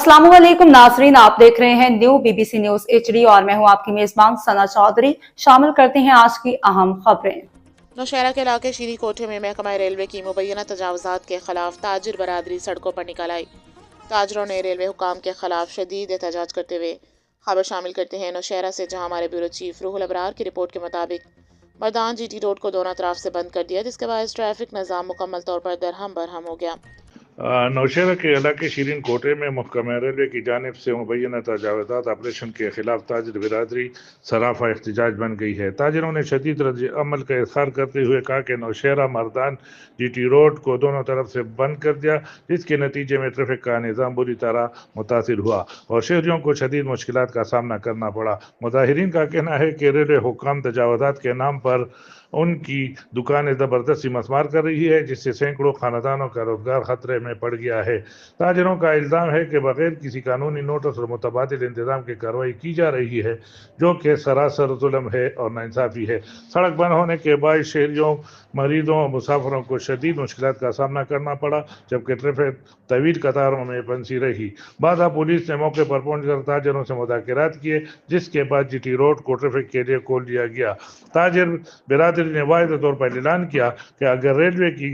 अस्सलाम वालेकुम नाजरीन, आप देख रहे हैं न्यू बीबीसी न्यूज HD और मैं हूं आपकी मेजबान सना चौधरी। शामिल करते हैं आज की अहम खबरें। नौशहरा के इलाके शीरी कोठे में महकमा रेलवे की मुबैना तजावुज़ात के खिलाफ ताजिर बरादरी सड़कों पर निकल आई। ताजरों ने रेलवे हुकाम के खिलाफ शदीद एहतजाज करते हुए खबर शामिल करते हैं नौशहरा से, जहां हमारे ब्यूरो चीफ रूहुल अबरार की रिपोर्ट के मुताबिक मर्दान GT रोड को दोनों तरफ से बंद कर दिया, जिसके बाद ट्रैफिक निज़ाम मुकम्मल तौर पर दरहम बरहम हो गया। नौशहरा के इलाके शीरीन कोटे में महकमा रेलवे की जानिब से मुबैना तजावुज़ात ऑपरेशन के खिलाफ ताजिर बिरादरी सराफा एहतजाज बन गई है। ताजिरों ने शदीद रद्द अमल का इज़हार करते हुए कहा कि नौशहरा मर्दान GT रोड को दोनों तरफ से बंद कर दिया, जिसके नतीजे में ट्रैफिक का निज़ाम बुरी तरह मुतासिर हुआ और शहरियों को शदीद मुश्किलात का सामना करना पड़ा। मुज़ाहिरीन का कहना है कि रेलवे हुकाम तजावुज़ात के नाम पर उनकी दुकानें ज़बरदस्ती मसमार कर रही है, जिससे सैकड़ों खानदानों का रोजगार खतरे में पड़ गया है। ताजिरों का इल्ज़ाम है कि बगैर किसी कानूनी नोटिस और मुतबादिल इंतजाम की कार्रवाई की जा रही है, जो कि सरासर जुल्म है और नाइंसाफ़ी है। सड़क बंद होने के बाद शहरियों, मरीजों और मुसाफिरों को शदीद मुश्किलात का सामना करना पड़ा, जबकि ट्रैफिक तवील कतारों में फंसी रही। बादा पुलिस ने मौके पर पहुंचकर ताजिरों से मुज़ाकरात किए, जिसके बाद GT रोड को ट्रैफिक के लिए खोल दिया गया। ताजिर बिरादरी ने वाज़ेह तौर पर ऐलान किया कि अगर रेलवे की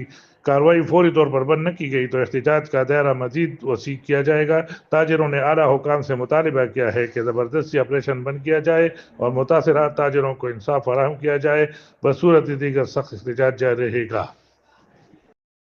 कार्रवाई फौरी तौर पर बंद न की गई तो एहतजाज का दायरा मजीद वसी किया जाएगा। ताजिरों ने आला हुकाम से मुतालबा किया है कि ज़बरदस्ती ऑपरेशन बंद किया जाए और मुतासरा ताजिरों को इंसाफ फराहम किया जाए। बसूरत दीगर सख्त एहतजाज जारी रहेगा।